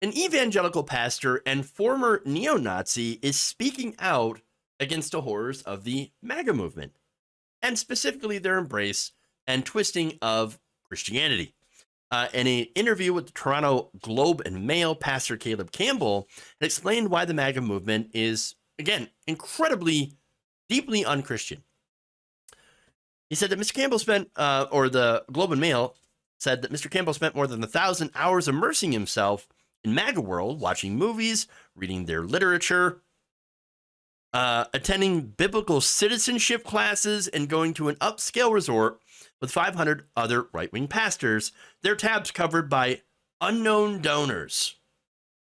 An evangelical pastor and former neo-Nazi is speaking out against the horrors of the MAGA movement, and specifically their embrace and twisting of Christianity. In an interview with the Toronto Globe and Mail, Pastor Caleb Campbell explained why the MAGA movement is, again, incredibly, deeply unchristian. He said that Mr. Campbell spent, or the Globe and Mail said that Mr. Campbell spent more than 1,000 hours immersing himself in MAGA world, watching movies, reading their literature, attending biblical citizenship classes, and going to an upscale resort with 500 other right-wing pastors, their tabs covered by unknown donors.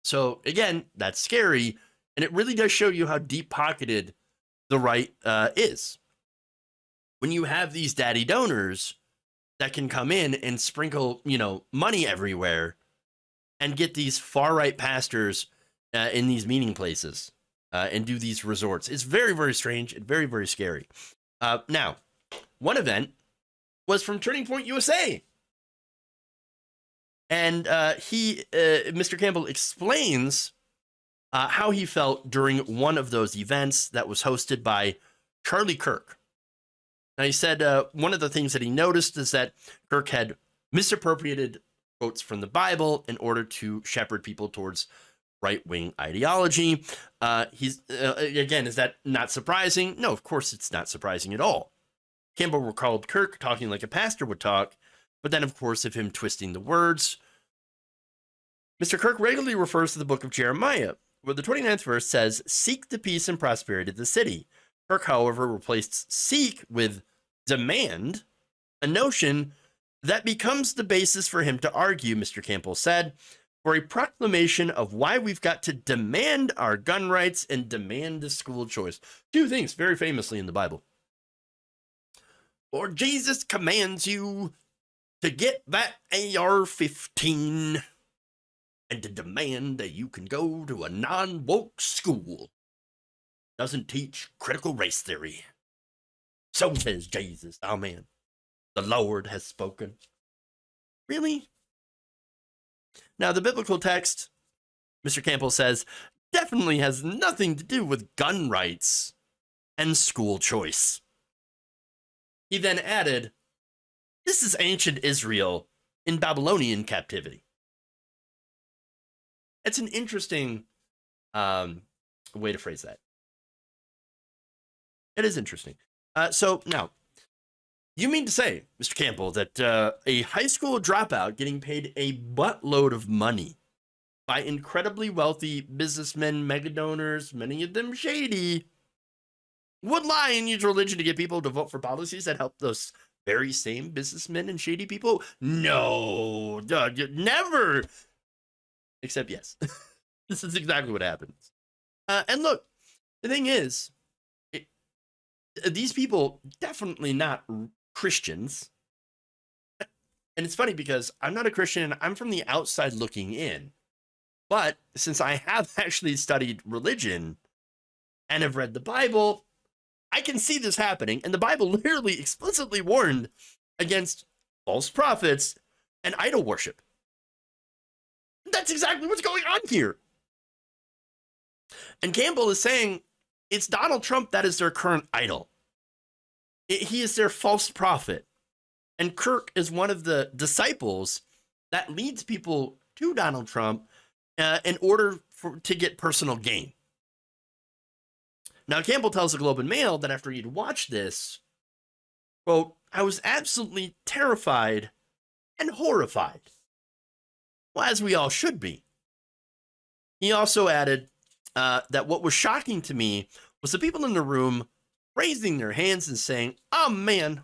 So again, that's scary, and it really does show you how deep-pocketed the right is. When you have these daddy donors that can come in and sprinkle, money everywhere and get these far-right pastors in these meeting places and do these resorts, it's very, very strange and very, very scary. Now, one event was from Turning Point USA. And Mr. Campbell explains how he felt during one of those events that was hosted by Charlie Kirk. Now, he said one of the things that he noticed is that Kirk had misappropriated quotes from the Bible in order to shepherd people towards right-wing ideology. Again, is that not surprising? No, of course it's not surprising at all. Campbell recalled Kirk talking like a pastor would talk, but then, of course, of him twisting the words. Mr. Kirk regularly refers to the book of Jeremiah, where the 29th verse says, "Seek the peace and prosperity of the city." Kirk, however, replaced seek with demand, a notion that becomes the basis for him to argue, Mr. Campbell said, for a proclamation of why we've got to demand our gun rights and demand the school choice. Two things very famously in the Bible. Or Jesus commands you to get that AR-15 and to demand that you can go to a non-woke school. Doesn't teach critical race theory. So says Jesus. Amen. The Lord has spoken. Really? Now, the biblical text, Mr. Campbell says, definitely has nothing to do with gun rights and school choice. He then added, this is ancient Israel in Babylonian captivity. It's an interesting way to phrase that. It is interesting. So now, you mean to say, Mr. Campbell, that a high school dropout getting paid a buttload of money by incredibly wealthy businessmen, mega donors, many of them shady, would lie and use religion to get people to vote for policies that help those very same businessmen and shady people? No, never. Except yes, this is exactly what happens. And look, the thing is, these people definitely not Christians. And it's funny because I'm not a Christian. I'm from the outside looking in. But since I have actually studied religion and have read the Bible, I can see this happening. And the Bible literally explicitly warned against false prophets and idol worship. That's exactly what's going on here. And Campbell is saying it's Donald Trump that is their current idol. He is their false prophet. And Kirk is one of the disciples that leads people to Donald Trump in order to get personal gain. Now, Campbell tells the Globe and Mail that after he'd watched this, quote, I was absolutely terrified and horrified. Well, as we all should be. He also added that what was shocking to me was the people in the room raising their hands and saying, Amen,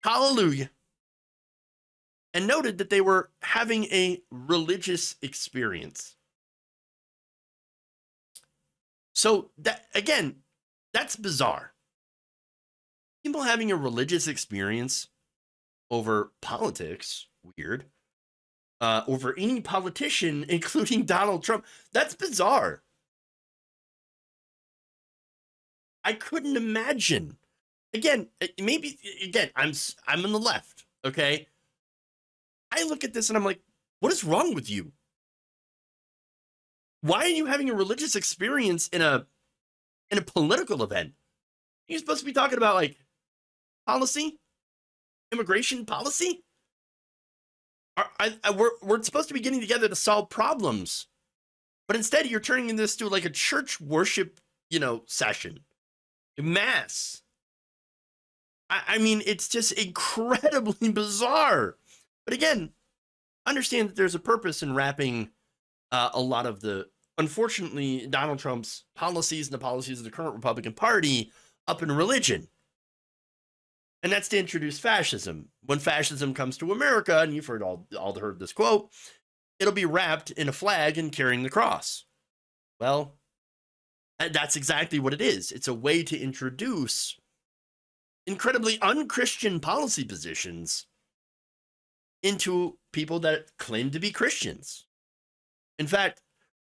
hallelujah, and noted that they were having a religious experience. So that, again, that's bizarre. People having a religious experience over politics, weird. Over any politician, including Donald Trump. That's bizarre. I couldn't imagine. Again, maybe, again, I'm on the left, okay? I look at this and I'm like, what is wrong with you? Why are you having a religious experience in a political event? You're supposed to be talking about like policy, immigration policy. We're supposed to be getting together to solve problems, but instead you're turning this to like a church worship, session, mass. I mean, it's just incredibly bizarre. But again, understand that there's a purpose in wrapping a lot of unfortunately, Donald Trump's policies and the policies of the current Republican Party up in religion. And that's to introduce fascism. When fascism comes to America, and you've heard heard this quote, it'll be wrapped in a flag and carrying the cross. Well, that's exactly what it is. It's a way to introduce incredibly unchristian policy positions into people that claim to be Christians. In fact,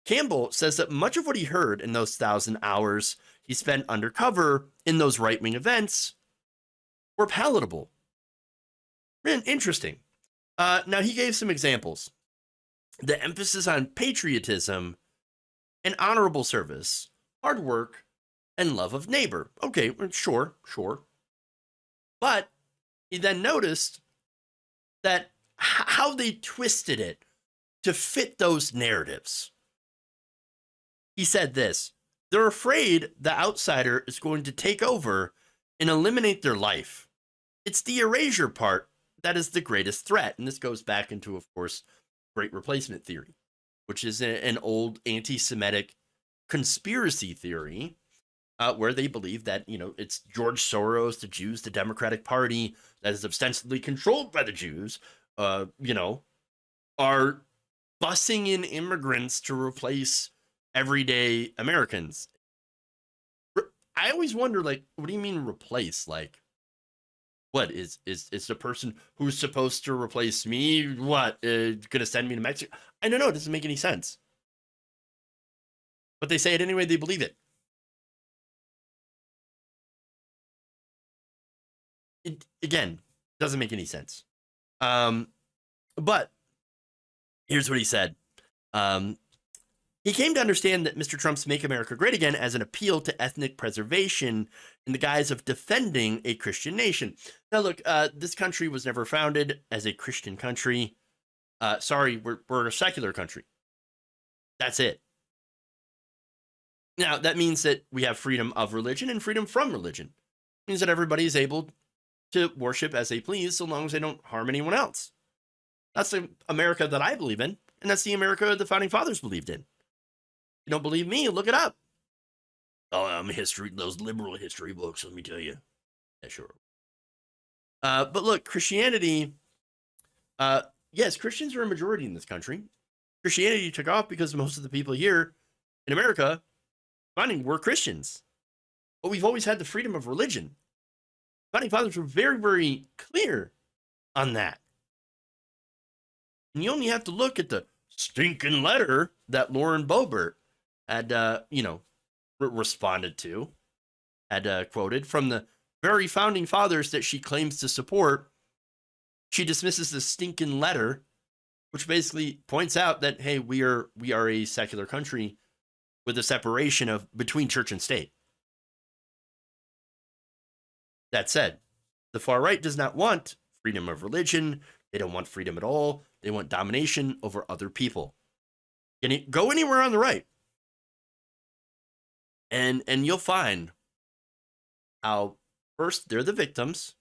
Campbell says that much of what he heard in those 1,000 hours he spent undercover in those right-wing events were palatable. Interesting. Now, he gave some examples. The emphasis on patriotism and honorable service, hard work, and love of neighbor. Okay, sure. But he then noticed that how they twisted it to fit those narratives. He said this: they're afraid the outsider is going to take over and eliminate their life. It's the erasure part that is the greatest threat. And this goes back into, of course, Great Replacement theory, which is an old anti-Semitic conspiracy theory where they believe that, it's George Soros, the Jews, the Democratic Party that is ostensibly controlled by the Jews, are bussing in immigrants to replace everyday Americans. I always wonder, like, what do you mean replace? Like, what is the person who's supposed to replace me? What, gonna send me to Mexico? I don't know. It doesn't make any sense. But they say it anyway. They believe it. It again doesn't make any sense. But here's what he said. He came to understand that Mr. Trump's Make America Great Again as an appeal to ethnic preservation in the guise of defending a Christian nation. Now, look, this country was never founded as a Christian country. Sorry, we're a secular country. That's it. Now, that means that we have freedom of religion and freedom from religion. It means that everybody is able to worship as they please so long as they don't harm anyone else. That's the America that I believe in, and that's the America the Founding Fathers believed in. You don't believe me? Look it up. Oh, those liberal history books, let me tell you. Yeah, sure. But look, Christianity, yes, Christians are a majority in this country. Christianity took off because most of the people here in America were Christians. But we've always had the freedom of religion. Founding Fathers were very, very clear on that. And you only have to look at the stinking letter that Lauren Boebert had, responded to, had quoted from the very Founding Fathers that she claims to support. She dismisses the stinking letter, which basically points out that, hey, we are a secular country with a separation between church and state. That said, the far right does not want freedom of religion. They don't want freedom at all. They want domination over other people. Go anywhere on the right, and you'll find how first they're the victims,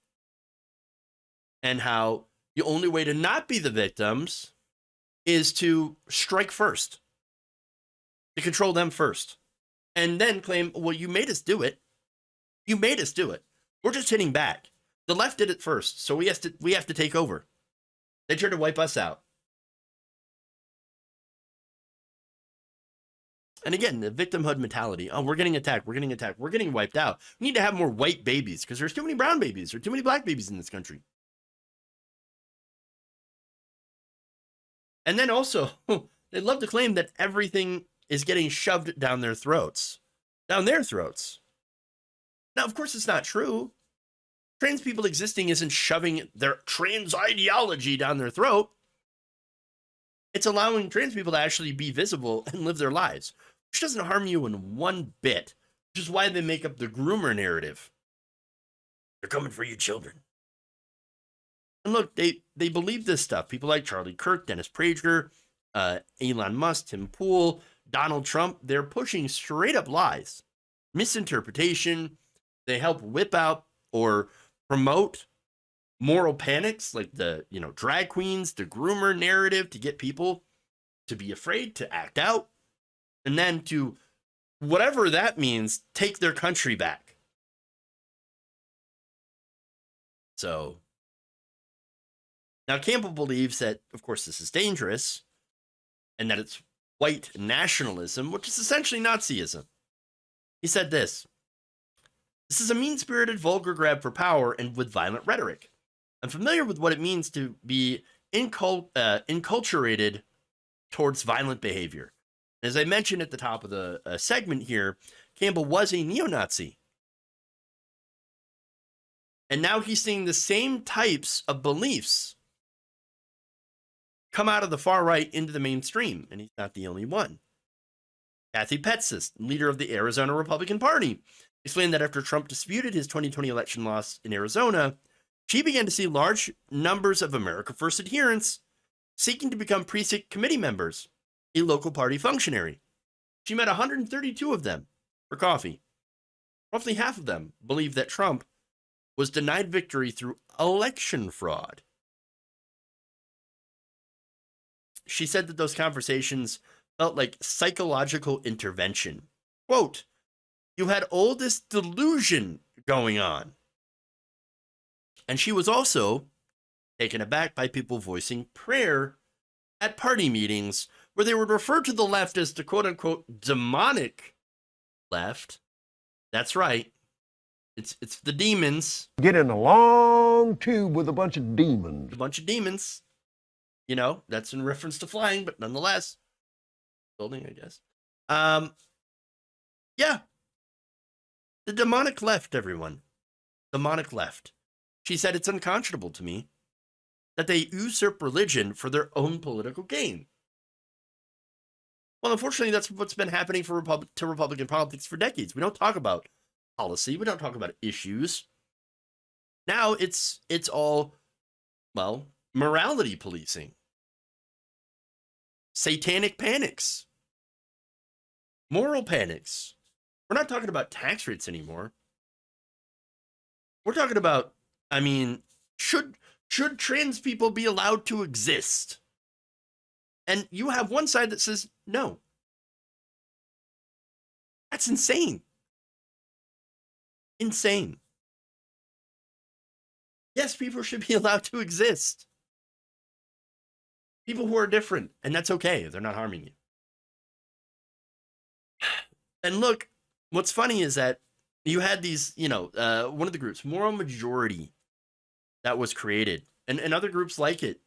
and how the only way to not be the victims is to strike first, to control them first, and then claim, well, you made us do it. You made us do it. We're just hitting back. The left did it first, so we have to take over. They tried to wipe us out. And again, the victimhood mentality. Oh, we're getting attacked. We're getting attacked. We're getting wiped out. We need to have more white babies because there's too many brown babies or too many black babies in this country. And then also, they love to claim that everything is getting shoved down their throats. Down their throats. Now, of course, it's not true. Trans people existing isn't shoving their trans ideology down their throat. It's allowing trans people to actually be visible and live their lives, which doesn't harm you in one bit, which is why they make up the groomer narrative. They're coming for you, children. And look, they believe this stuff. People like Charlie Kirk, Dennis Prager, Elon Musk, Tim Pool, Donald Trump, they're pushing straight up lies, misinterpretation. They help whip out or promote moral panics like the, drag queens, the groomer narrative to get people to be afraid, to act out, and then to, whatever that means, take their country back. So now Campbell believes that, of course, this is dangerous and that it's white nationalism, which is essentially Nazism. He said this: "This is a mean-spirited, vulgar grab for power and with violent rhetoric. I'm familiar with what it means to be enculturated towards violent behavior." As I mentioned at the top of the segment here, Campbell was a neo-Nazi. And now he's seeing the same types of beliefs come out of the far right into the mainstream, and he's not the only one. Kathy Petsis, leader of the Arizona Republican Party, explained that after Trump disputed his 2020 election loss in Arizona, she began to see large numbers of America First adherents seeking to become precinct committee members, a local party functionary. She met 132 of them for coffee. Roughly half of them believed that Trump was denied victory through election fraud. She said that those conversations felt like psychological intervention. Quote, "You had all this delusion going on." And she was also taken aback by people voicing prayer at party meetings where they would refer to the left as the quote-unquote demonic left. That's right. It's the demons. Get in a long tube with a bunch of demons. A bunch of demons. That's in reference to flying, but nonetheless, building, I guess. Yeah. The demonic left, everyone. Demonic left. She said it's unconscionable to me that they usurp religion for their own political gain. Well, unfortunately, that's what's been happening to Republican politics for decades. We don't talk about policy. We don't talk about issues. Now it's all, morality policing, satanic panics, moral panics. We're not talking about tax rates anymore. We're talking about, should trans people be allowed to exist? And you have one side that says no. That's insane. Insane. Yes, people should be allowed to exist. People who are different, and that's okay. They're not harming you. And look, what's funny is that you had these, one of the groups, Moral Majority, that was created, and other groups like it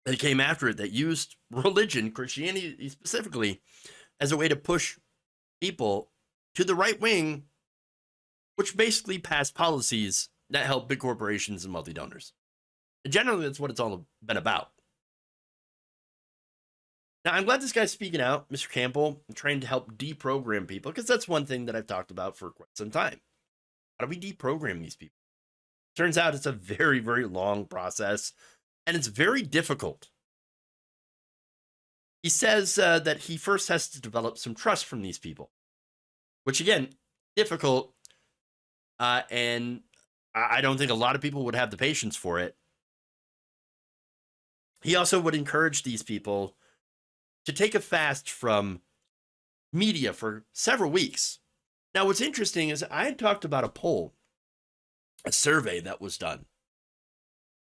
that came after it that used religion, Christianity specifically, as a way to push people to the right wing, which basically passed policies that help big corporations and multi-donors. And generally, that's what it's all been about. Now, I'm glad this guy's speaking out, Mr. Campbell, and trying to help deprogram people, because that's one thing that I've talked about for quite some time. How do we deprogram these people? Turns out it's a very, very long process, and it's very difficult. He says that he first has to develop some trust from these people, which, again, difficult, and I don't think a lot of people would have the patience for it. He also would encourage these people to take a fast from media for several weeks. Now, what's interesting is I had talked about a poll, a survey that was done,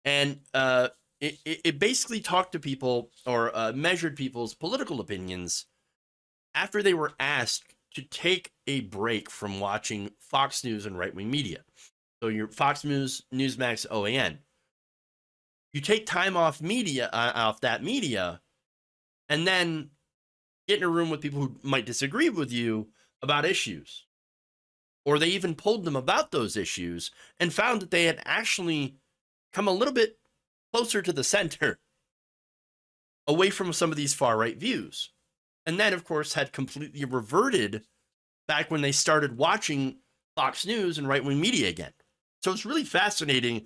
and it basically talked to people or measured people's political opinions after they were asked to take a break from watching Fox News and right-wing media. So your Fox News, Newsmax, OAN. You take time off that media, and then get in a room with people who might disagree with you about issues. Or they even polled them about those issues and found that they had actually come a little bit closer to the center. away from some of these far-right views. And then, of course, had completely reverted back when they started watching Fox News and right-wing media again. So it's really fascinating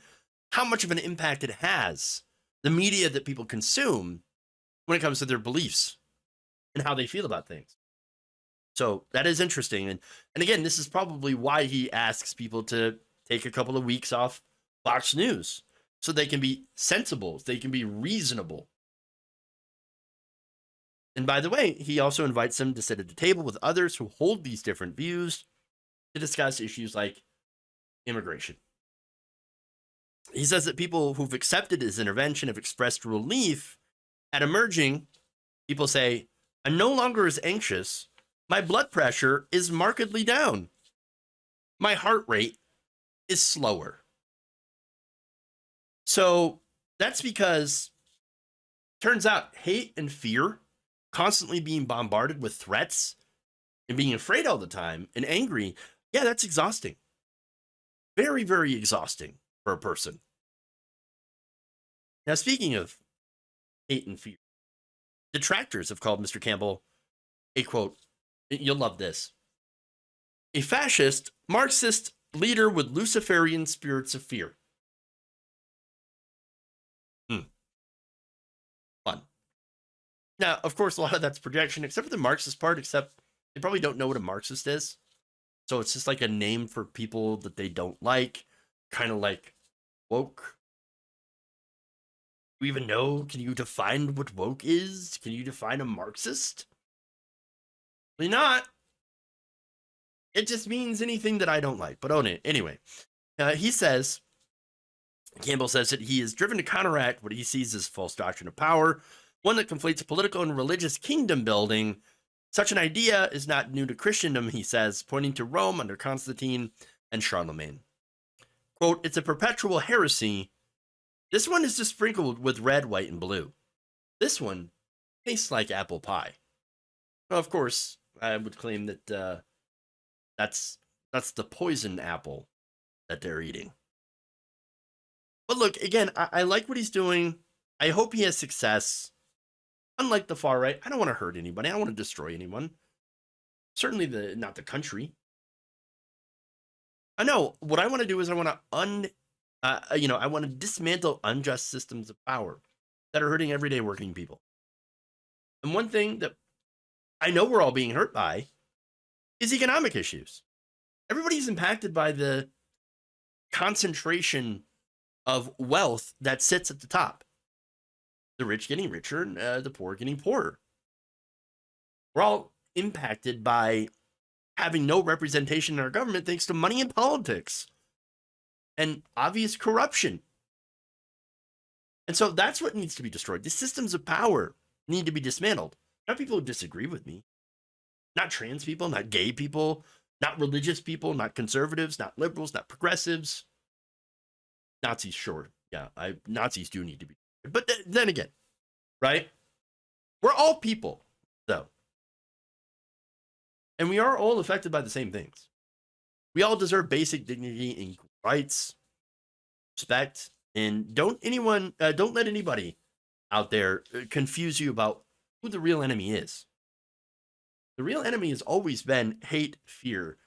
how much of an impact it has, the media that people consume, when it comes to their beliefs and how they feel about things. So that is interesting. And again, this is probably why he asks people to take a couple of weeks off Fox News, so they can be sensible, they can be reasonable. And by the way, he also invites them to sit at the table with others who hold these different views to discuss issues like immigration. He says that people who've accepted his intervention have expressed relief at emerging. People say, I'm no longer as anxious. My blood pressure is markedly down. My heart rate is slower. So that's because turns out hate and fear, constantly being bombarded with threats and being afraid all the time and angry, yeah, that's exhausting. Very, very exhausting for a person. Now, speaking of hate and fear, detractors have called Mr. Campbell a, quote, you'll love this, a fascist, Marxist leader with Luciferian spirits of fear. Fun. Now, of course, a lot of that's projection, except for the Marxist part, except they probably don't know what a Marxist is. So it's just like a name for people that they don't like, kind of like woke. Do you even know? Can you define what woke is? Can you define a Marxist? Probably not. It just means anything that I don't like. But anyway, he says, Campbell says that he is driven to counteract what he sees as false doctrine of power, one that conflates political and religious kingdom building. Such an idea is not new to Christendom, he says, pointing to Rome under Constantine and Charlemagne. Quote, it's a perpetual heresy. This one is just sprinkled with red, white, and blue. This one tastes like apple pie. Well, of course, I would claim that that's the poison apple that they're eating. But look, again, I like what he's doing. I hope he has success. Unlike the far right, I don't want to hurt anybody. I don't want to destroy anyone. Certainly not the country. I know what I want to do is I want to I want to dismantle unjust systems of power that are hurting everyday working people. And one thing that I know we're all being hurt by is economic issues. Everybody's impacted by the concentration of wealth that sits at the top. The rich getting richer and the poor getting poorer. We're all impacted by having no representation in our government thanks to money and politics and obvious corruption. And so that's what needs to be destroyed. The systems of power need to be dismantled. Not people who disagree with me. Not trans people, not gay people, not religious people, not conservatives, not liberals, not progressives. Nazis, sure. Yeah, Nazis do need to be. But then again, right? We're all people, though. And we are all affected by the same things. We all deserve basic dignity and rights, respect, and don't let anybody out there confuse you about who the real enemy is. The real enemy has always been hate, fear,